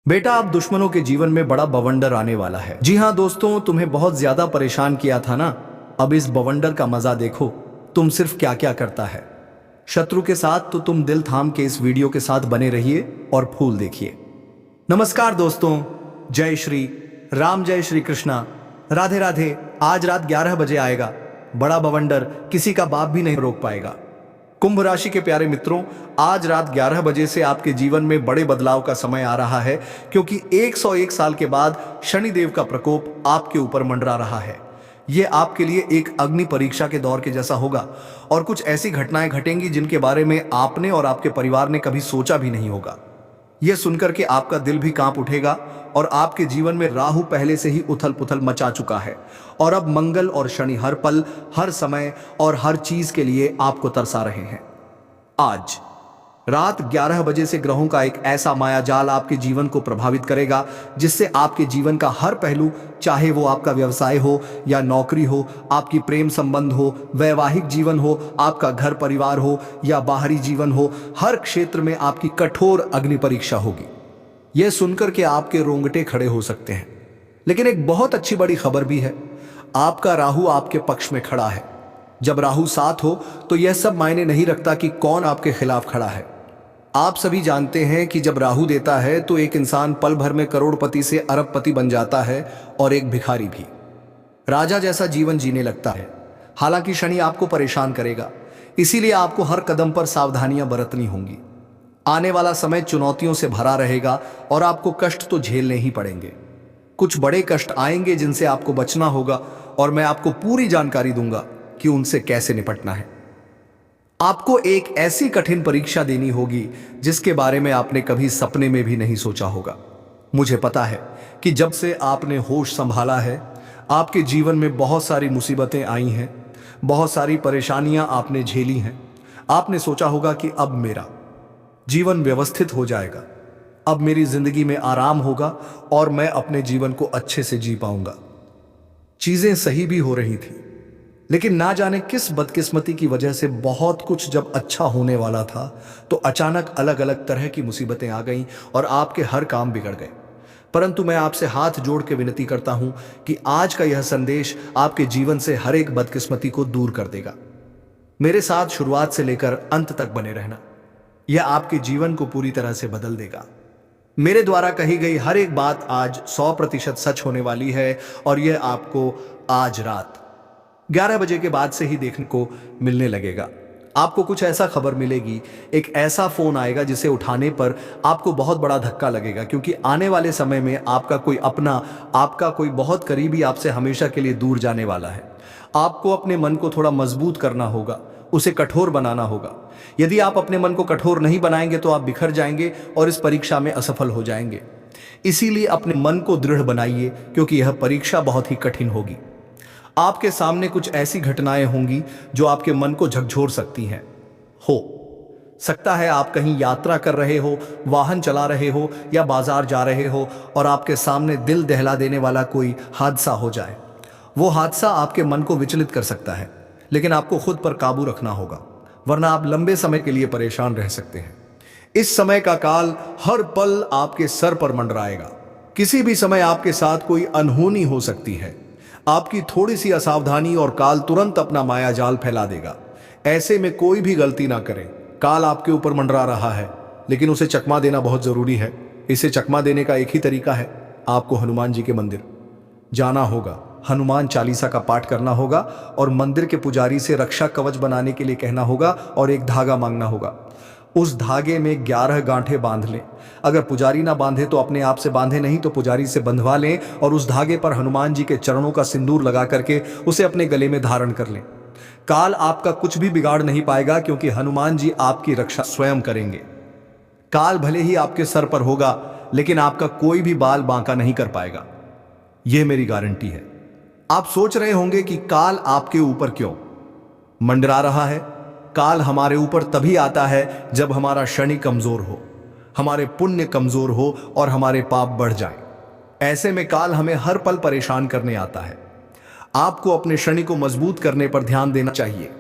बेटा, अब दुश्मनों के जीवन में बड़ा बवंडर आने वाला है। जी हाँ दोस्तों, तुम्हें बहुत ज्यादा परेशान किया था ना। अब इस बवंडर का मजा देखो, तुम सिर्फ क्या क्या करता है शत्रु के साथ। तो तुम दिल थाम के इस वीडियो के साथ बने रहिए और फूल देखिए। नमस्कार दोस्तों, जय श्री राम, जय श्री कृष्णा, राधे राधे। आज रात 11 बजे आएगा बड़ा बवंडर, किसी का बाप भी नहीं रोक पाएगा। कुंभ राशि के प्यारे मित्रों, आज रात 11 बजे से आपके जीवन में बड़े बदलाव का समय आ रहा है, क्योंकि 101 साल के बाद शनिदेव का प्रकोप आपके ऊपर मंडरा रहा है। यह आपके लिए एक अग्नि परीक्षा के दौर के जैसा होगा और कुछ ऐसी घटनाएं घटेंगी जिनके बारे में आपने और आपके परिवार ने कभी सोचा भी नहीं होगा। यह सुनकर के आपका दिल भी कांप उठेगा और आपके जीवन में राहु पहले से ही उथल पुथल मचा चुका है और अब मंगल और शनि हर पल, हर समय और हर चीज के लिए आपको तरसा रहे हैं। आज रात 11 बजे से ग्रहों का एक ऐसा मायाजाल आपके जीवन को प्रभावित करेगा जिससे आपके जीवन का हर पहलू, चाहे वो आपका व्यवसाय हो या नौकरी हो, आपकी प्रेम संबंध हो, वैवाहिक जीवन हो, आपका घर परिवार हो या बाहरी जीवन हो, हर क्षेत्र में आपकी कठोर अग्नि परीक्षा होगी। यह सुनकर के आपके रोंगटे खड़े हो सकते हैं, लेकिन एक बहुत अच्छी बड़ी खबर भी है। आपका राहु आपके पक्ष में खड़ा है। जब राहु साथ हो तो यह सब मायने नहीं रखता कि कौन आपके खिलाफ खड़ा है। आप सभी जानते हैं कि जब राहु देता है तो एक इंसान पल भर में करोड़पति से अरबपति बन जाता है और एक भिखारी भी राजा जैसा जीवन जीने लगता है। हालांकि शनि आपको परेशान करेगा, इसीलिए आपको हर कदम पर सावधानियां बरतनी होंगी। आने वाला समय चुनौतियों से भरा रहेगा और आपको कष्ट तो झेलने ही पड़ेंगे। कुछ बड़े कष्ट आएंगे जिनसे आपको बचना होगा और मैं आपको पूरी जानकारी दूंगा कि उनसे कैसे निपटना है। आपको एक ऐसी कठिन परीक्षा देनी होगी जिसके बारे में आपने कभी सपने में भी नहीं सोचा होगा। मुझे पता है कि जब से आपने होश संभाला है, आपके जीवन में बहुत सारी मुसीबतें आई हैं, बहुत सारी परेशानियां आपने झेली हैं। आपने सोचा होगा कि अब मेरा जीवन व्यवस्थित हो जाएगा, अब मेरी जिंदगी में आराम होगा और मैं अपने जीवन को अच्छे से जी पाऊंगा। चीजें सही भी हो रही थी, लेकिन ना जाने किस बदकिस्मती की वजह से बहुत कुछ जब अच्छा होने वाला था तो अचानक अलग अलग तरह की मुसीबतें आ गईं और आपके हर काम बिगड़ गए। परंतु मैं आपसे हाथ जोड़ के विनती करता हूं कि आज का यह संदेश आपके जीवन से हर एक बदकिस्मती को दूर कर देगा। मेरे साथ शुरुआत से लेकर अंत तक बने रहना, यह आपके जीवन को पूरी तरह से बदल देगा। मेरे द्वारा कही गई हर एक बात आज 100% सच होने वाली है और यह आपको आज रात 11 बजे के बाद से ही देखने को मिलने लगेगा। आपको कुछ ऐसा खबर मिलेगी, एक ऐसा फोन आएगा जिसे उठाने पर आपको बहुत बड़ा धक्का लगेगा, क्योंकि आने वाले समय में आपका कोई अपना, आपका कोई बहुत करीबी आपसे हमेशा के लिए दूर जाने वाला है। आपको अपने मन को थोड़ा मजबूत करना होगा, उसे कठोर बनाना होगा। यदि आप अपने मन को कठोर नहीं बनाएंगे तो आप बिखर जाएंगे और इस परीक्षा में असफल हो जाएंगे। इसीलिए अपने मन को दृढ़ बनाइए, क्योंकि यह परीक्षा बहुत ही कठिन होगी। आपके सामने कुछ ऐसी घटनाएं होंगी जो आपके मन को झकझोर सकती हैं। हो सकता है आप कहीं यात्रा कर रहे हो, वाहन चला रहे हो या बाजार जा रहे हो और आपके सामने दिल दहला देने वाला कोई हादसा हो जाए। वो हादसा आपके मन को विचलित कर सकता है, लेकिन आपको खुद पर काबू रखना होगा, वरना आप लंबे समय के लिए परेशान रह सकते हैं। इस समय का काल हर पल आपके सर पर मंडराएगा। किसी भी समय आपके साथ कोई अनहोनी हो सकती है। आपकी थोड़ी सी असावधानी और काल तुरंत अपना मायाजाल फैला देगा। ऐसे में कोई भी गलती ना करें। काल आपके ऊपर मंडरा रहा है, लेकिन उसे चकमा देना बहुत जरूरी है। इसे चकमा देने का एक ही तरीका है, आपको हनुमान जी के मंदिर जाना होगा, हनुमान चालीसा का पाठ करना होगा और मंदिर के पुजारी से रक्षा कवच बनाने के लिए कहना होगा और एक धागा मांगना होगा। उस धागे में 11 गांठें बांध लें। अगर पुजारी ना बांधे तो अपने आप से बांधे, नहीं तो पुजारी से बंधवा लें और उस धागे पर हनुमान जी के चरणों का सिंदूर लगा करके उसे अपने गले में धारण कर लें। काल आपका कुछ भी बिगाड़ नहीं पाएगा, क्योंकि हनुमान जी आपकी रक्षा स्वयं करेंगे। काल भले ही आपके सर पर होगा, लेकिन आपका कोई भी बाल बांका नहीं कर पाएगा, यह मेरी गारंटी है। आप सोच रहे होंगे कि काल आपके ऊपर क्यों मंडरा रहा है। काल हमारे ऊपर तभी आता है जब हमारा शनि कमजोर हो, हमारे पुण्य कमजोर हो और हमारे पाप बढ़ जाएं। ऐसे में काल हमें हर पल परेशान करने आता है। आपको अपने शनि को मजबूत करने पर ध्यान देना चाहिए।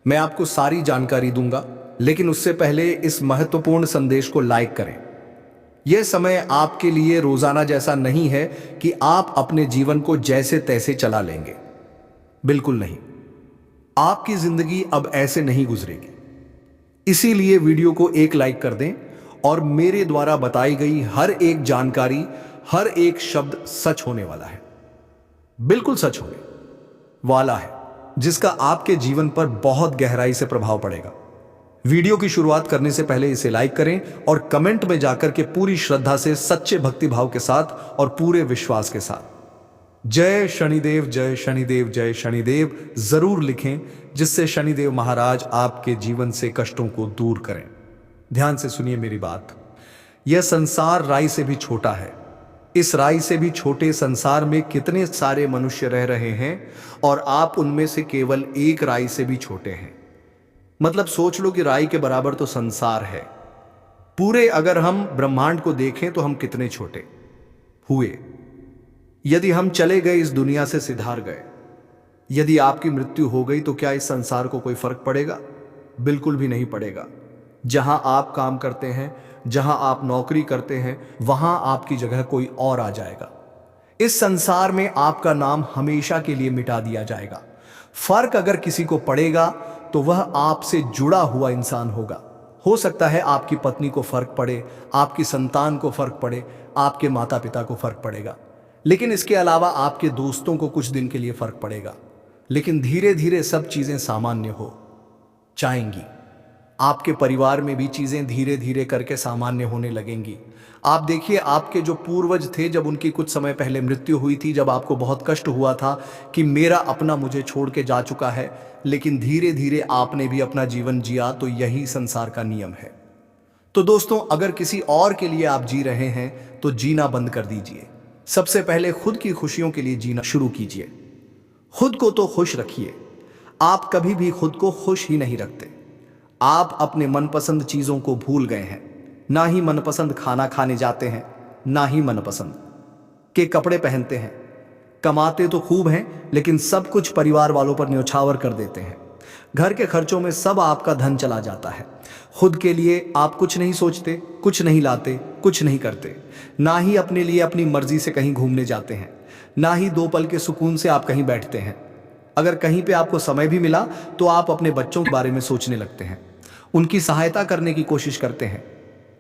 मैं आपको सारी जानकारी दूंगा, लेकिन उससे पहले इस महत्वपूर्ण संदेश को लाइक करें। यह समय आपके लिए रोजाना जैसा नहीं है कि आप अपने जीवन को जैसे तैसे चला लेंगे। बिल्कुल नहीं। आपकी जिंदगी अब ऐसे नहीं गुजरेगी। इसीलिए वीडियो को एक लाइक कर दें और मेरे द्वारा बताई गई हर एक जानकारी, हर एक शब्द सच होने वाला है। बिल्कुल सच होने वाला है, जिसका आपके जीवन पर बहुत गहराई से प्रभाव पड़ेगा। वीडियो की शुरुआत करने से पहले इसे लाइक करें और कमेंट में जाकर के पूरी श्रद्धा से, सच्चे भक्ति भाव के साथ और पूरे विश्वास के साथ जय शनिदेव, जय शनिदेव, जय शनिदेव जरूर लिखें, जिससे शनिदेव महाराज आपके जीवन से कष्टों को दूर करें। ध्यान से सुनिए मेरी बात। यह संसार राई से भी छोटा है। इस राई से भी छोटे संसार में कितने सारे मनुष्य रह रहे हैं और आप उनमें से केवल एक राई से भी छोटे हैं। मतलब सोच लो कि राई के बराबर तो संसार है। पूरे अगर हम ब्रह्मांड को देखें तो हम कितने छोटे हुए। यदि हम चले गए, इस दुनिया से सिधार गए, यदि आपकी मृत्यु हो गई, तो क्या इस संसार को कोई फर्क पड़ेगा? बिल्कुल भी नहीं पड़ेगा। जहां आप काम करते हैं, जहां आप नौकरी करते हैं, वहां आपकी जगह कोई और आ जाएगा। इस संसार में आपका नाम हमेशा के लिए मिटा दिया जाएगा। फर्क अगर किसी को पड़ेगा तो वह आपसे जुड़ा हुआ इंसान होगा। हो सकता है आपकी पत्नी को फर्क पड़े, आपकी संतान को फर्क पड़े, आपके माता पिता को फर्क पड़ेगा, लेकिन इसके अलावा आपके दोस्तों को कुछ दिन के लिए फर्क पड़ेगा। लेकिन धीरे धीरे सब चीजें सामान्य हो जाएंगी। आपके परिवार में भी चीजें धीरे धीरे करके सामान्य होने लगेंगी। आप देखिए, आपके जो पूर्वज थे, जब उनकी कुछ समय पहले मृत्यु हुई थी, जब आपको बहुत कष्ट हुआ था कि मेरा अपना मुझे छोड़ के जा चुका है, लेकिन धीरे धीरे आपने भी अपना जीवन जिया, तो यही संसार का नियम है। तो दोस्तों, अगर किसी और के लिए आप जी रहे हैं तो जीना बंद कर दीजिए। सबसे पहले खुद की खुशियों के लिए जीना शुरू कीजिए। खुद को तो खुश रखिए। आप कभी भी खुद को खुश ही नहीं रखते। आप अपने मनपसंद चीजों को भूल गए हैं। ना ही मनपसंद खाना खाने जाते हैं, ना ही मनपसंद के कपड़े पहनते हैं। कमाते तो खूब हैं, लेकिन सब कुछ परिवार वालों पर न्यौछावर कर देते हैं। घर के खर्चों में सब आपका धन चला जाता है। खुद के लिए आप कुछ नहीं सोचते, कुछ नहीं लाते, कुछ नहीं करते। ना ही अपने लिए अपनी मर्जी से कहीं घूमने जाते हैं, ना ही 2 पल के सुकून से आप कहीं बैठते हैं। अगर कहीं पे आपको समय भी मिला तो आप अपने बच्चों के बारे में सोचने लगते हैं, उनकी सहायता करने की कोशिश करते हैं,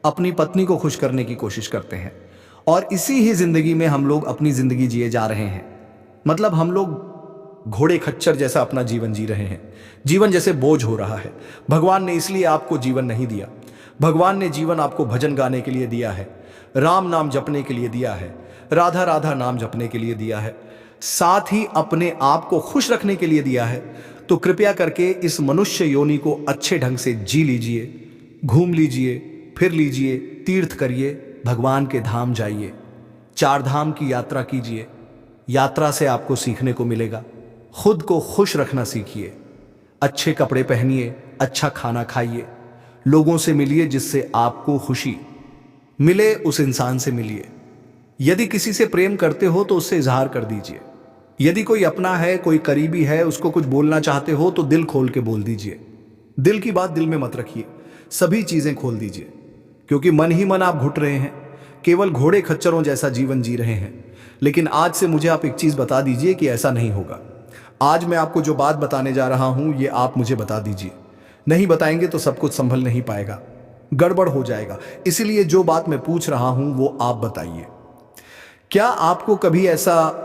अपनी पत्नी को खुश करने की कोशिश करते हैं। और इसी ही जिंदगी में हम लोग अपनी जिंदगी जिए जा रहे हैं। मतलब हम लोग घोड़े खच्चर जैसा अपना जीवन जी रहे हैं। जीवन जैसे बोझ हो रहा है। भगवान ने इसलिए आपको जीवन नहीं दिया। भगवान ने जीवन आपको भजन गाने के लिए दिया है, राम नाम जपने के लिए दिया है, राधा राधा नाम जपने के लिए दिया है, साथ ही अपने आप को खुश रखने के लिए दिया है। तो कृपया करके इस मनुष्य योनि को अच्छे ढंग से जी लीजिए, घूम लीजिए, फिर लीजिए, तीर्थ करिए, भगवान के धाम जाइए, 4 धाम की यात्रा कीजिए। यात्रा से आपको सीखने को मिलेगा। खुद को खुश रखना सीखिए, अच्छे कपड़े पहनिए, अच्छा खाना खाइए, लोगों से मिलिए जिससे आपको खुशी मिले, उस इंसान से मिलिए। यदि किसी से प्रेम करते हो तो उससे इजहार कर दीजिए। यदि कोई अपना है, कोई करीबी है, उसको कुछ बोलना चाहते हो तो दिल खोल के बोल दीजिए। दिल की बात दिल में मत रखिए, सभी चीजें खोल दीजिए, क्योंकि मन ही मन आप घुट रहे हैं, केवल घोड़े खच्चरों जैसा जीवन जी रहे हैं। लेकिन आज से मुझे आप एक चीज बता दीजिए कि ऐसा नहीं होगा। आज मैं आपको जो बात बताने जा रहा हूं, ये आप मुझे बता दीजिए। नहीं बताएंगे तो सब कुछ संभल नहीं पाएगा, गड़बड़ हो जाएगा। इसलिए जो बात मैं पूछ रहा हूं वो आप बताइए। क्या आपको कभी ऐसा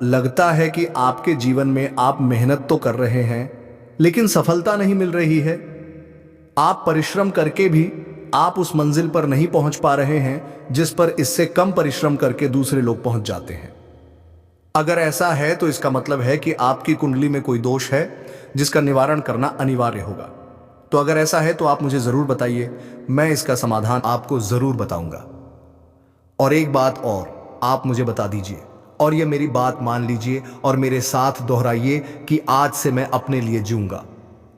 लगता है कि आपके जीवन में आप मेहनत तो कर रहे हैं लेकिन सफलता नहीं मिल रही है? आप परिश्रम करके भी आप उस मंजिल पर नहीं पहुंच पा रहे हैं जिस पर इससे कम परिश्रम करके दूसरे लोग पहुंच जाते हैं। अगर ऐसा है तो इसका मतलब है कि आपकी कुंडली में कोई दोष है जिसका निवारण करना अनिवार्य होगा। तो अगर ऐसा है तो आप मुझे जरूर बताइए, मैं इसका समाधान आपको जरूर बताऊंगा। और एक बात और आप मुझे बता दीजिए, और ये मेरी बात मान लीजिए और मेरे साथ दोहराइए कि आज से मैं अपने लिए जीऊंगा।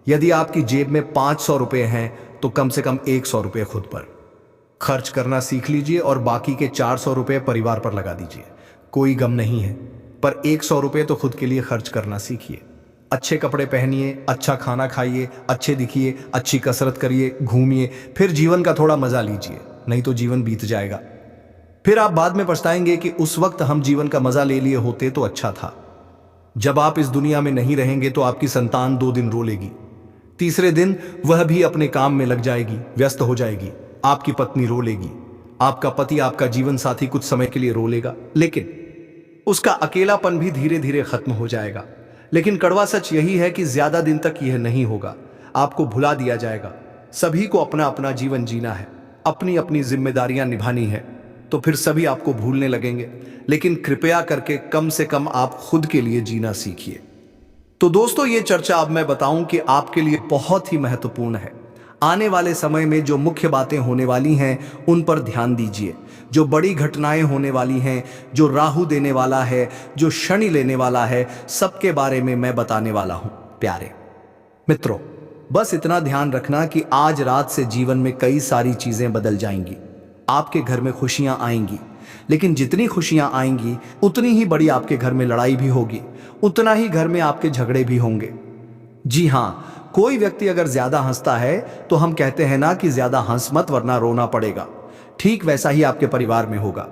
यदि आपकी जेब में 500 रुपए हैं तो कम से कम 100 रुपए खुद पर खर्च करना सीख लीजिए और बाकी के 400 रुपए परिवार पर लगा दीजिए। कोई गम नहीं है, पर 100 रुपए तो खुद के लिए खर्च करना सीखिए। अच्छे कपड़े पहनिए, अच्छा खाना खाइए, अच्छे दिखिए, अच्छी कसरत करिए, घूमिए, फिर जीवन का थोड़ा मजा लीजिए, नहीं तो जीवन बीत जाएगा। फिर आप बाद में पछताएंगे कि उस वक्त हम जीवन का मजा ले लिए होते तो अच्छा था। जब आप इस दुनिया में नहीं रहेंगे तो आपकी संतान 2 दिन रो लेगी, तीसरे दिन वह भी अपने काम में लग जाएगी, व्यस्त हो जाएगी। आपकी पत्नी रो लेगी, आपका पति, आपका जीवन साथी कुछ समय के लिए रो लेगा, लेकिन उसका अकेलापन भी धीरे धीरे खत्म हो जाएगा। लेकिन कड़वा सच यही है कि ज्यादा दिन तक यह नहीं होगा। आपको भुला दिया जाएगा। सभी को अपना अपना जीवन जीना है, अपनी अपनी जिम्मेदारियां निभानी है, तो फिर सभी आपको भूलने लगेंगे। लेकिन कृपया करके कम से कम आप खुद के लिए जीना सीखिए। तो दोस्तों, ये चर्चा अब मैं बताऊं कि आपके लिए बहुत ही महत्वपूर्ण है। आने वाले समय में जो मुख्य बातें होने वाली हैं उन पर ध्यान दीजिए। जो बड़ी घटनाएं होने वाली हैं, जो राहु देने वाला है, जो शनि लेने वाला है, सबके बारे में मैं बताने वाला हूं। प्यारे मित्रों, बस इतना ध्यान रखना कि आज रात से जीवन में कई सारी चीजें बदल जाएंगी। आपके घर में खुशियां आएंगी, लेकिन जितनी खुशियां आएंगी उतनी ही बड़ी आपके घर में लड़ाई भी होगी, उतना ही घर में आपके झगड़े भी होंगे। जी हाँ, कोई व्यक्ति अगर ज्यादा हंसता है तो हम कहते हैं ना कि ज्यादा हंस मत वरना रोना पड़ेगा। ठीक वैसा ही आपके परिवार में होगा।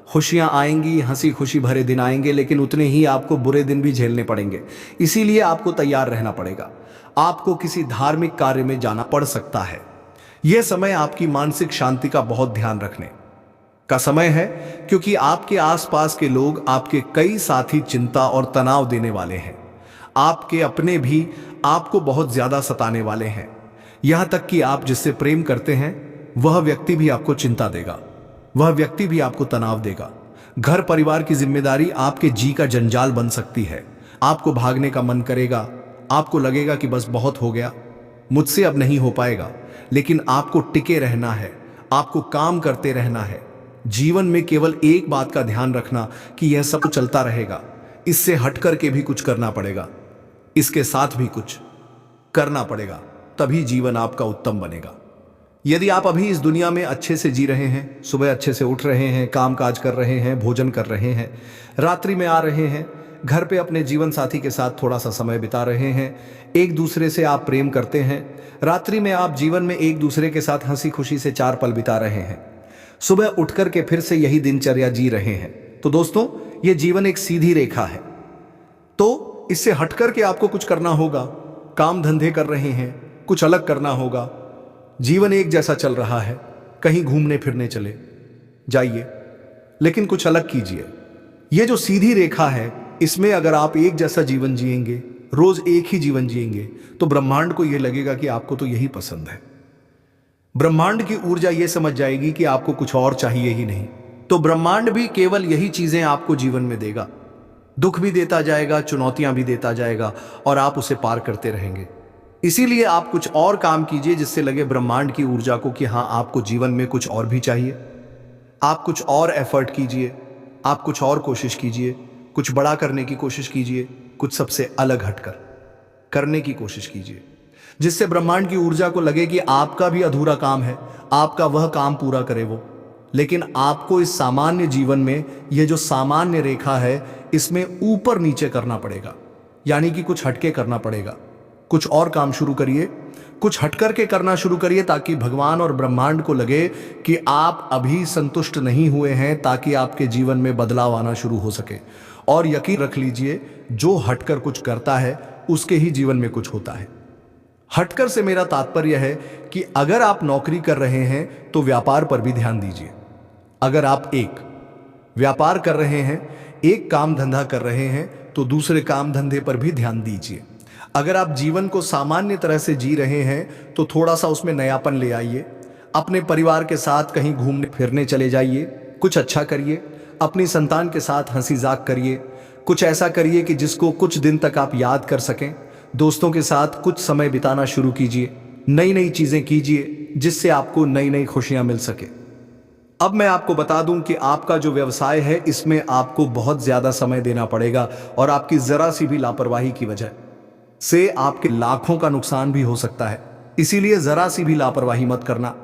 खुशियां आएंगी, हंसी खुशी भरे दिन आएंगे, लेकिन उतने ही आपको बुरे दिन भी झेलने पड़ेंगे। इसीलिए आपको तैयार रहना पड़ेगा। आपको किसी धार्मिक कार्य में जाना पड़ सकता है। यह समय आपकी मानसिक शांति का बहुत ध्यान रखने का समय है, क्योंकि आपके आसपास के लोग, आपके कई साथी चिंता और तनाव देने वाले हैं। आपके अपने भी आपको बहुत ज्यादा सताने वाले हैं। यहां तक कि आप जिससे प्रेम करते हैं वह व्यक्ति भी आपको चिंता देगा, वह व्यक्ति भी आपको तनाव देगा। घर परिवार की जिम्मेदारी आपके जी का जंजाल बन सकती है। आपको भागने का मन करेगा, आपको लगेगा कि बस बहुत हो गया, मुझसे अब नहीं हो पाएगा। लेकिन आपको टिके रहना है, आपको काम करते रहना है। जीवन में केवल एक बात का ध्यान रखना कि यह सब चलता रहेगा, इससे हट करके भी कुछ करना पड़ेगा, इसके साथ भी कुछ करना पड़ेगा, तभी जीवन आपका उत्तम बनेगा। यदि आप अभी इस दुनिया में अच्छे से जी रहे हैं, सुबह अच्छे से उठ रहे हैं, काम काज कर रहे हैं, भोजन कर रहे हैं, रात्रि में आ रहे हैं, घर पे अपने जीवन साथी के साथ थोड़ा सा समय बिता रहे हैं, एक दूसरे से आप प्रेम करते हैं, रात्रि में आप जीवन में एक दूसरे के साथ हंसी खुशी से 4 पल बिता रहे हैं, सुबह उठ करके फिर से यही दिनचर्या जी रहे हैं, तो दोस्तों ये जीवन एक सीधी रेखा है। तो इससे हट करके आपको कुछ करना होगा। काम धंधे कर रहे हैं, कुछ अलग करना होगा। जीवन एक जैसा चल रहा है, कहीं घूमने फिरने चले जाइए, लेकिन कुछ अलग कीजिए। ये जो सीधी रेखा है, इसमें अगर आप एक जैसा जीवन जिएंगे, रोज एक ही जीवन जिएंगे, तो ब्रह्मांड को यह लगेगा कि आपको तो यही पसंद है। ब्रह्मांड की ऊर्जा यह समझ जाएगी कि आपको कुछ और चाहिए ही नहीं, तो ब्रह्मांड भी केवल यही चीजें आपको जीवन में देगा। दुख भी देता जाएगा, चुनौतियां भी देता जाएगा, और आप उसे पार करते रहेंगे। इसीलिए आप कुछ और काम कीजिए जिससे लगे ब्रह्मांड की ऊर्जा को कि हाँ, आपको जीवन में कुछ और भी चाहिए। आप कुछ और एफर्ट कीजिए, आप कुछ और कोशिश कीजिए, कुछ बड़ा करने की कोशिश कीजिए, कुछ सबसे अलग हटकर करने की कोशिश कीजिए, जिससे ब्रह्मांड की ऊर्जा को लगे कि आपका भी अधूरा काम है, आपका वह काम पूरा करे वो। लेकिन आपको इस सामान्य जीवन में, यह जो सामान्य रेखा है, इसमें ऊपर नीचे करना पड़ेगा, यानी कि कुछ हटके करना पड़ेगा। कुछ और काम शुरू करिए, कुछ हट करके करना शुरू करिए, ताकि भगवान और ब्रह्मांड को लगे कि आप अभी संतुष्ट नहीं हुए हैं, ताकि आपके जीवन में बदलाव आना शुरू हो सके। और यकीन रख लीजिए, जो हटकर कुछ करता है उसके ही जीवन में कुछ होता है। हटकर से मेरा तात्पर्य है कि अगर आप नौकरी कर रहे हैं तो व्यापार पर भी ध्यान दीजिए। अगर आप एक व्यापार कर रहे हैं, एक काम धंधा कर रहे हैं, तो दूसरे काम धंधे पर भी ध्यान दीजिए। अगर आप जीवन को सामान्य तरह से जी रहे हैं तो थोड़ा सा उसमें नयापन ले आइए। अपने परिवार के साथ कहीं घूमने फिरने चले जाइए, कुछ अच्छा करिए। अपनी संतान के साथ हंसी जाक करिए, कुछ ऐसा करिए कि जिसको कुछ दिन तक आप याद कर सकें। दोस्तों के साथ कुछ समय बिताना शुरू कीजिए, नई नई चीजें कीजिए, जिससे आपको नई नई खुशियां मिल सके। अब मैं आपको बता दूं कि आपका जो व्यवसाय है, इसमें आपको बहुत ज्यादा समय देना पड़ेगा, और आपकी जरा सी भी लापरवाही की वजह से आपके लाखों का नुकसान भी हो सकता है। इसीलिए जरा सी भी लापरवाही मत करना।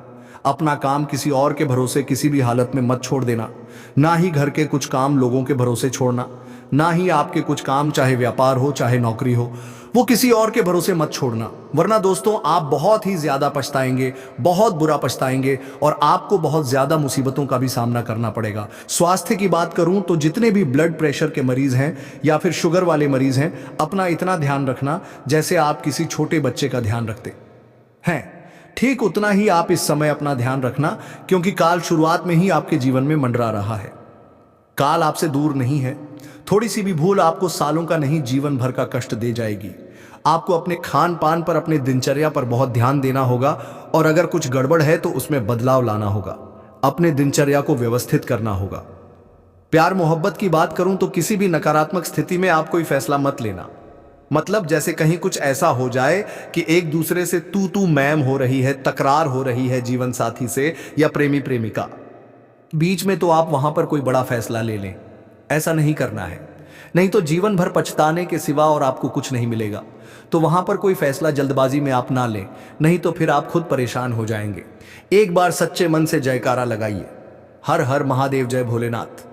अपना काम किसी और के भरोसे किसी भी हालत में मत छोड़ देना। ना ही घर के कुछ काम लोगों के भरोसे छोड़ना, ना ही आपके कुछ काम, चाहे व्यापार हो चाहे नौकरी हो, वो किसी और के भरोसे मत छोड़ना, वरना दोस्तों आप बहुत ही ज्यादा पछताएंगे, बहुत बुरा पछताएंगे और आपको बहुत ज्यादा मुसीबतों का भी सामना करना पड़ेगा। स्वास्थ्य की बात करूं तो जितने भी ब्लड प्रेशर के मरीज हैं या फिर शुगर वाले मरीज हैं, अपना इतना ध्यान रखना जैसे आप किसी छोटे बच्चे का ध्यान रखते हैं, ठीक उतना ही आप इस समय अपना ध्यान रखना, क्योंकि काल शुरुआत में ही आपके जीवन में मंडरा रहा है। काल आपसे दूर नहीं है। थोड़ी सी भी भूल आपको सालों का नहीं, जीवन भर का कष्ट दे जाएगी। आपको अपने खान पान पर, अपने दिनचर्या पर बहुत ध्यान देना होगा और अगर कुछ गड़बड़ है तो उसमें बदलाव लाना होगा। अपने दिनचर्या को व्यवस्थित करना होगा। प्यार मोहब्बत की बात करूं तो किसी भी नकारात्मक स्थिति में आप कोई फैसला मत लेना। मतलब जैसे कहीं कुछ ऐसा हो जाए कि एक दूसरे से तू तू मैम हो रही है, तकरार हो रही है जीवन साथी से या प्रेमी प्रेमिका बीच में, तो आप वहां पर कोई बड़ा फैसला ले लें। ऐसा नहीं करना है, नहीं तो जीवन भर पछताने के सिवा और आपको कुछ नहीं मिलेगा। तो वहां पर कोई फैसला जल्दबाजी में आप ना लें, नहीं तो फिर आप खुद परेशान हो जाएंगे। एक बार सच्चे मन से जयकारा लगाइए, हर हर महादेव, जय भोलेनाथ।